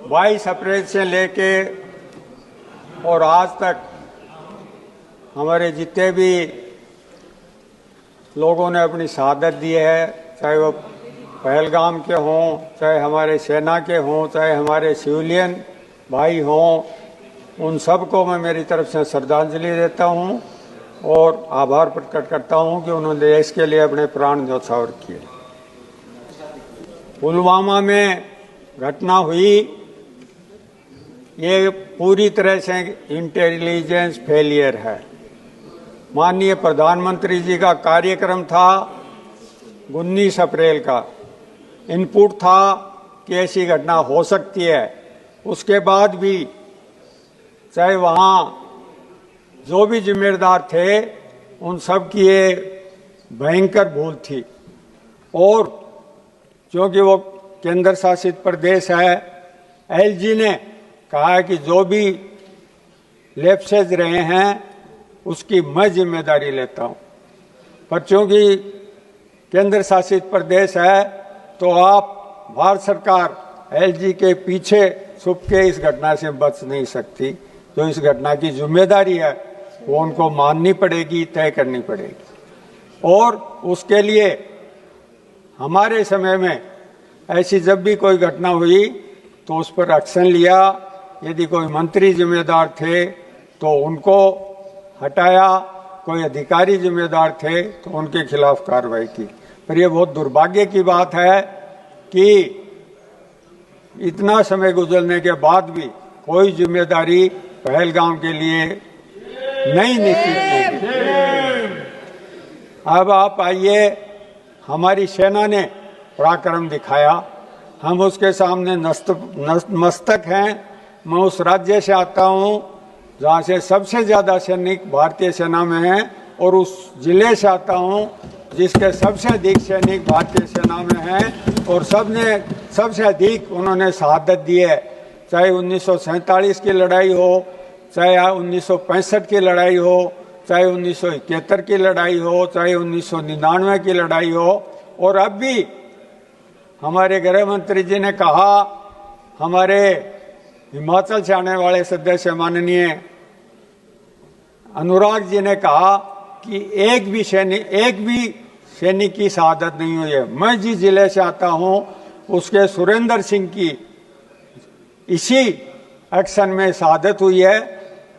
22 अप्रैल से लेके और आज तक हमारे जितने भी लोगों ने अपनी शहादत दी है, चाहे वो पहलगाम के हों, चाहे हमारे सेना के हों, चाहे हमारे सिविलियन भाई हों, उन सबको मैं मेरी तरफ से श्रद्धांजलि देता हूं और आभार प्रकट करता हूं कि उन्होंने देश के लिए अपने प्राण न्यौछावर किए। पुलवामा में घटना हुई, ये पूरी तरह से इंटेलिजेंस फेलियर है। माननीय प्रधानमंत्री जी का कार्यक्रम था 19 अप्रैल का, इनपुट था कि ऐसी घटना हो सकती है। उसके बाद भी चाहे वहाँ जो भी जिम्मेदार थे, उन सब की ये भयंकर भूल थी। और क्योंकि वो केंद्र शासित प्रदेश है, एलजी ने कहा है कि जो भी लैप्सेज रहे हैं उसकी मैं जिम्मेदारी लेता हूं। पर चूंकि केंद्र शासित प्रदेश है तो आप भारत सरकार एलजी के पीछे छुप के इस घटना से बच नहीं सकती। जो इस घटना की जिम्मेदारी है वो उनको माननी पड़ेगी, तय करनी पड़ेगी। और उसके लिए हमारे समय में ऐसी जब भी कोई घटना हुई तो उस पर एक्शन लिया। यदि कोई मंत्री जिम्मेदार थे तो उनको हटाया, कोई अधिकारी जिम्मेदार थे तो उनके खिलाफ कार्रवाई की। पर यह बहुत दुर्भाग्य की बात है कि इतना समय गुजरने के बाद भी कोई जिम्मेदारी पहलगाम के लिए नहीं निश्चित की। अब आप आइए, हमारी सेना ने पराक्रम दिखाया, हम उसके सामने नतमस्तक हैं। मैं उस राज्य से आता हूं जहां से सबसे ज्यादा सैनिक भारतीय सेना में हैं और उस जिले से आता हूं जिसके सबसे अधिक सैनिक भारतीय सेना में हैं और सबसे अधिक उन्होंने शहादत दी है। चाहे 1947 की लड़ाई हो, चाहे 1965 की लड़ाई हो, चाहे 1971 की लड़ाई हो, चाहे 1999 की लड़ाई हो। और अब भी हमारे गृह मंत्री जी ने कहा, हमारे हिमाचल से आने वाले सदस्य माननीय अनुराग जी ने कहा कि एक भी सैनिक की शहादत नहीं हुई है। मैं जिस जिले से आता हूं उसके सुरेंद्र सिंह की इसी एक्शन में शहादत हुई है।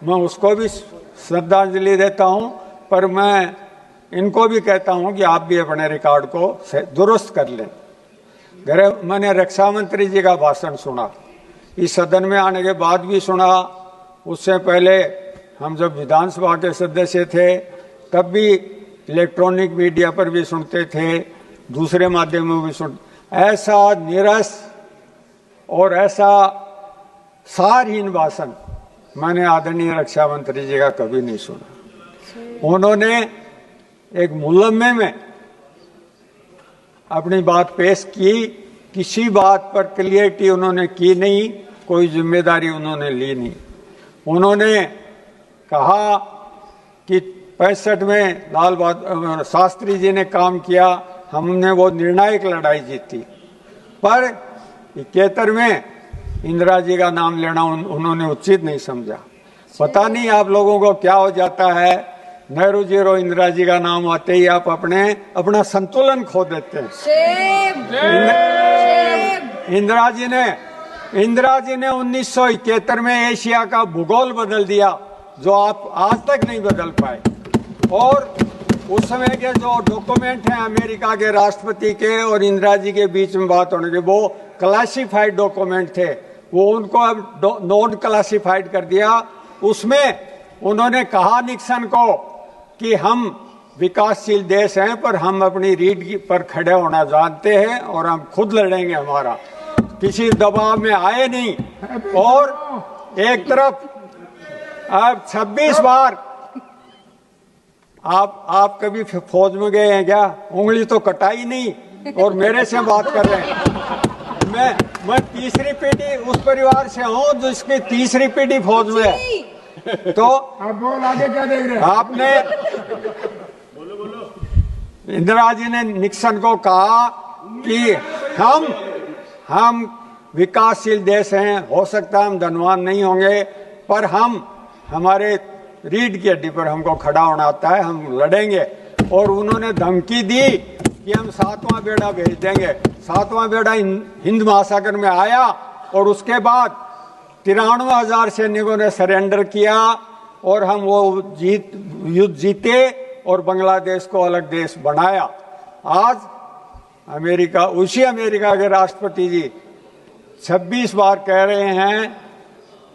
मैं उसको भी श्रद्धांजलि देता हूं, पर मैं इनको भी कहता हूं कि आप भी अपने रिकॉर्ड को दुरुस्त कर लें। मैंने रक्षा मंत्री जी का भाषण सुना, इस सदन में आने के बाद भी सुना, उससे पहले हम जब विधानसभा के सदस्य थे तब भी इलेक्ट्रॉनिक मीडिया पर भी सुनते थे, दूसरे माध्यमों में भी सुनते। ऐसा नीरस और ऐसा सारहीन भाषण मैंने आदरणीय रक्षा मंत्री जी का कभी नहीं सुना। उन्होंने एक मुलम्मे में अपनी बात पेश की, किसी बात पर क्लियरिटी उन्होंने की नहीं, कोई जिम्मेदारी उन्होंने ली नहीं। उन्होंने कहा कि 65 में लाल बहादुर शास्त्री जी ने काम किया, हमने वो निर्णायक लड़ाई जीती। पर 71 में इंदिरा जी का नाम लेना उन्होंने उचित नहीं समझा। पता नहीं आप लोगों को क्या हो जाता है, नेहरू जी और इंदिरा जी का नाम आते ही आप अपना संतुलन खो देते हैं। इंदिरा जी ने 1971 में एशिया का भूगोल बदल दिया, जो आप आज तक नहीं बदल पाए। और उस समय के जो डॉक्यूमेंट हैं अमेरिका के राष्ट्रपति के और इंदिरा जी के बीच में बात होने के, वो क्लासिफाइड डॉक्यूमेंट थे, वो उनको अब नॉन क्लासिफाइड कर दिया। उसमें उन्होंने कहा निक्सन को कि हम विकासशील देश हैं पर हम अपनी रीढ़ पर खड़े होना जानते हैं और हम खुद लड़ेंगे, हमारा किसी दबाव में आए नहीं। और एक तरफ अब 26 बार आप कभी फौज में गए हैं क्या? उंगली तो कटाई नहीं और मेरे से बात कर रहे हैं। मैं तीसरी पीढ़ी उस परिवार से हूं जिसकी तीसरी पीढ़ी फौज में है। तो आप बोल, आगे क्या देख रहे हैं? आपने इंदिरा जी ने निक्सन को कहा कि हम विकासशील देश हैं, हो सकता है हम धनवान नहीं होंगे, पर हम हमारे रीढ़ की हड्डी पर हमको खड़ा होना आता है, हम लड़ेंगे। और उन्होंने धमकी दी कि हम 7वां बेड़ा भेज देंगे। 7वां बेड़ा हिंद महासागर में आया और उसके बाद 93,000 सैनिकों ने सरेंडर किया और हम वो युद्ध जीते और बांग्लादेश को अलग देश बनाया। आज अमेरिका, उसी अमेरिका के राष्ट्रपति जी 26 बार कह रहे हैं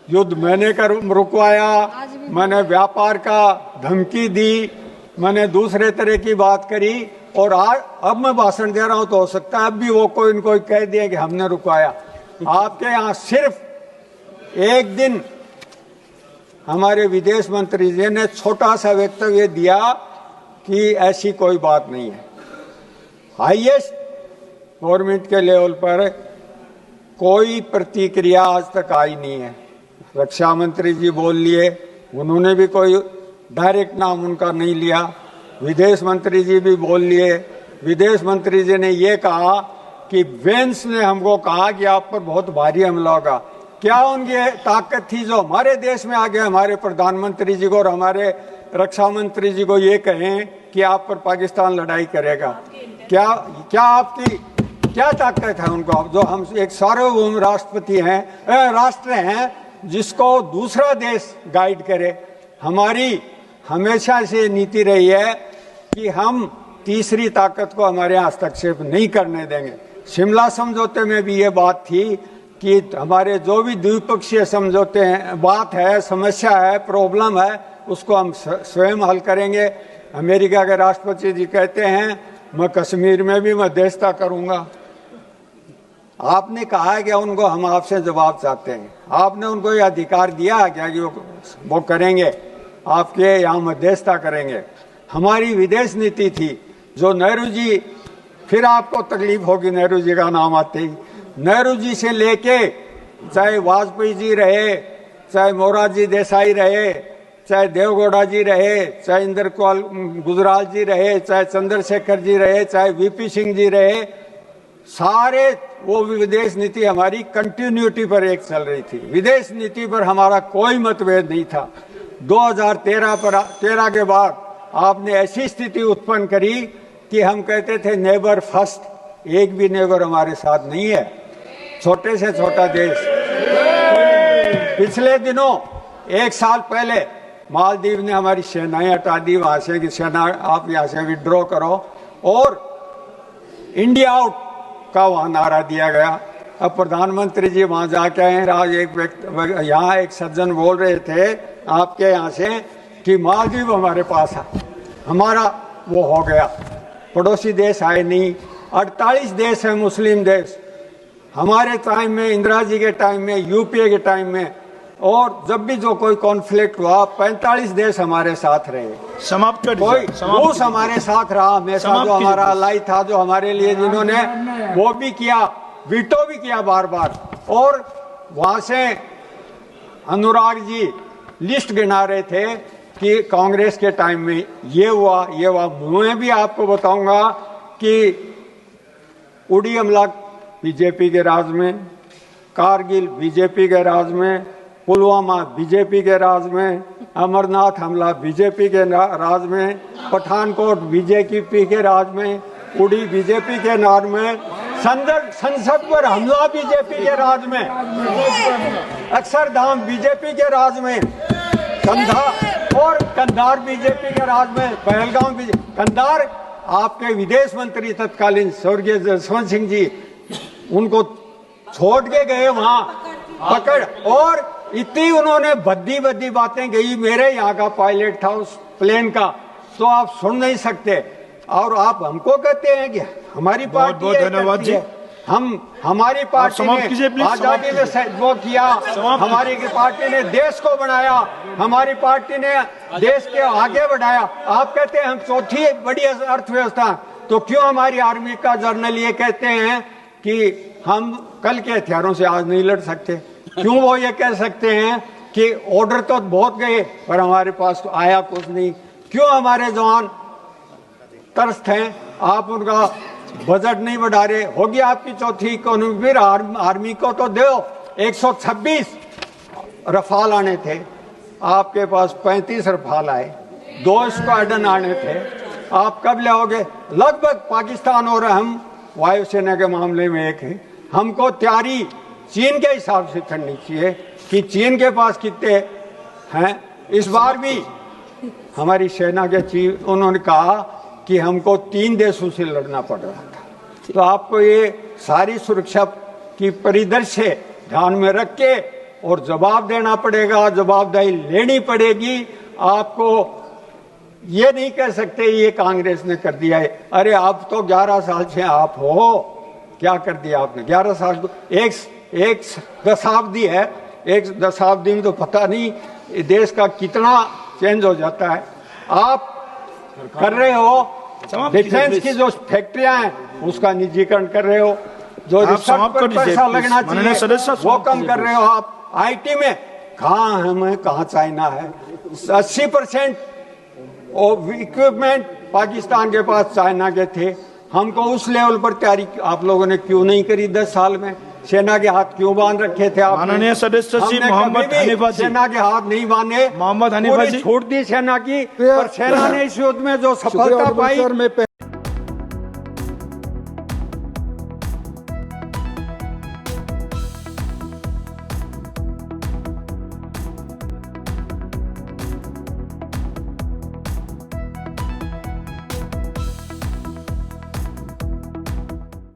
युद्ध मैंने रुकवाया, मैंने व्यापार का धमकी दी, मैंने दूसरे तरह की बात करी, और आज अब मैं भाषण दे रहा हूं तो हो सकता है अब भी वो कोई न कोई कह दिए कि हमने रुकवाया। आपके यहाँ सिर्फ एक दिन हमारे विदेश मंत्री जी ने छोटा सा वक्तव्य दिया कि ऐसी कोई बात नहीं है। हाईएस्ट गवर्नमेंट के लेवल पर कोई प्रतिक्रिया आज तक आई नहीं है। रक्षा मंत्री जी बोल लिए, उन्होंने भी कोई डायरेक्ट नाम उनका नहीं लिया। विदेश मंत्री जी भी बोल लिए। विदेश मंत्री जी ने ये कहा कि वेंस ने हमको कहा कि आप पर बहुत भारी हमला होगा। क्या उनकी ताकत थी जो हमारे देश में आगे हमारे प्रधानमंत्री जी को और हमारे रक्षा मंत्री जी को ये कहें कि आप पर पाकिस्तान लड़ाई करेगा? क्या आपकी क्या ताकत है उनको, जो हम एक सार्वभौम राष्ट्रपति हैं, राष्ट्र हैं, जिसको दूसरा देश गाइड करे? हमारी हमेशा से नीति रही है कि हम तीसरी ताकत को हमारे यहाँ हस्तक्षेप नहीं करने देंगे। शिमला समझौते में भी ये बात थी कि हमारे जो भी द्विपक्षीय समझौते हैं, बात है, समस्या है, प्रॉब्लम है, उसको हम स्वयं हल करेंगे। अमेरिका के राष्ट्रपति जी कहते हैं मैं कश्मीर में भी मध्यस्थता करूंगा। आपने कहा है कि उनको हम आपसे जवाब चाहते हैं, आपने उनको ये अधिकार दिया क्या कि वो करेंगे, आपके यहाँ मध्यस्थता करेंगे? हमारी विदेश नीति थी जो नेहरू जी, फिर आपको तकलीफ होगी नेहरू जी का नाम आते ही, नेहरू जी से लेके चाहे वाजपेयी जी रहे, चाहे मोरारजी देसाई रहे, चाहे देवगौड़ा जी रहे, चाहे इंदिरा कौल गुजराल जी रहे, चाहे चंद्रशेखर जी रहे, चाहे वीपी सिंह जी रहे, सारे वो विदेश नीति हमारी कंटिन्यूटी पर एक चल रही थी। विदेश नीति पर हमारा कोई मतभेद नहीं था। 2013 के बाद आपने ऐसी स्थिति उत्पन्न करी कि हम कहते थे नेबर फर्स्ट, एक भी नेबर हमारे साथ नहीं है, छोटे से छोटा देश। पिछले दिनों, एक साल पहले मालदीव ने हमारी सेनाएं हटा दी वहां से कि सेना आप यहाँ से विड्रॉ करो, और इंडिया आउट का वहां नारा दिया गया। अब प्रधानमंत्री जी वहां जाके आए, आज यहाँ एक सज्जन बोल रहे थे आपके यहाँ से कि मालदीव हमारे पास है, हमारा वो हो गया, पड़ोसी देश आए नहीं। 48 देश है मुस्लिम देश, हमारे टाइम में, इंदिरा जी के टाइम में, यूपीए के टाइम में, और जब भी जो कोई कॉन्फ्लिक्ट हुआ 45 देश हमारे साथ रहे। समाप्त कर कोई रूस हमारे साथ रहा हमेशा, जो हमारा अलाई था, जो हमारे लिए जिन्होंने वो भी किया, वीटो भी किया बार बार। और वहां से अनुराग जी लिस्ट गिना रहे थे कि कांग्रेस के टाइम में ये हुआ, ये हुआ। मैं भी आपको बताऊंगा कि उड़ी हमला बीजेपी के राज में, कारगिल बीजेपी के राज में, पुलवामा बीजेपी के राज में, अमरनाथ हमला बीजेपी के राज में, पठानकोट बीजेपी के राज में, उड़ी बीजेपी के राज में, संसद पर हमला बीजेपी के राज में, अक्षरधाम बीजेपी के राज में, कंधार बीजेपी के राज में, पहलगाम कंधार आपके विदेश मंत्री तत्कालीन स्वर्गीय जसवंत सिंह जी उनको छोड़ के गए वहां पकड़, और इतनी उन्होंने भद्दी बातें कही। मेरे यहाँ का पायलट था उस प्लेन का, तो आप सुन नहीं सकते, और आप हमको कहते हैं कि हमारी पार्टी बहुत धन्यवाद जी। हमारी पार्टी ने आजादी में वो किया, हमारी पार्टी ने देश को बनाया, हमारी पार्टी ने देश के आगे बढ़ाया। आप कहते हैं हम चौथी बड़ी अर्थव्यवस्था, तो क्यों हमारी आर्मी का जर्नल ये कहते हैं कि हम कल के हथियारों से आज नहीं लड़ सकते? क्यों वो ये कह सकते हैं कि ऑर्डर तो बहुत गए पर हमारे पास तो आया कुछ नहीं? क्यों हमारे जवान त्रस्त हैं? आप उनका बजट नहीं बढ़ा रहे, होगी आपकी चौथी इकोनॉमी, फिर आर्मी को तो दो। 126 रफाल आने थे, आपके पास 35 रफाल आए, 2 स्क्वाड्रन आने थे, आप कब लाओगे? लगभग पाकिस्तान और हम वायुसेना के मामले में एक है। हमको तैयारी चीन के हिसाब से करनी चाहिए कि चीन के पास कितने हैं। इस बार भी हमारी सेना के चीफ उन्होंने कहा कि हमको 3 देशों से लड़ना पड़ रहा था। तो आपको ये सारी सुरक्षा की परिदृश्य ध्यान में रख के और जवाब देना पड़ेगा, जवाबदेही लेनी पड़ेगी। आपको ये नहीं कह सकते ये कांग्रेस ने कर दिया है। अरे आप तो 11 साल से आप हो, क्या कर दिया आपने? 11 साल, एक दशाब्दी है, एक दशाब्दी में तो पता नहीं देश का कितना चेंज हो जाता है। आप कर रहे हो डिफेंस की जो फैक्ट्रियां हैं उसका निजीकरण कर रहे हो, जो रिसर्च पर पैसा लगना चाहिए वो कम कर रहे हो। आप आईटी में कहाँ हम, कहाँ चाइना है? 80% इक्विपमेंट पाकिस्तान के पास चाइना के थे। हमको उस लेवल पर तैयारी आप लोगों ने क्यों नहीं करी? 10 साल में सेना के हाथ क्यों बांध रखे थे आप? माननीय सदस्य श्री मोहम्मद हनीफा जी, सेना के हाथ नहीं बांधे, मोहम्मद हनीफा जी, छूट दी सेना की, पर सेना ने इस युद्ध में जो सफलता पाई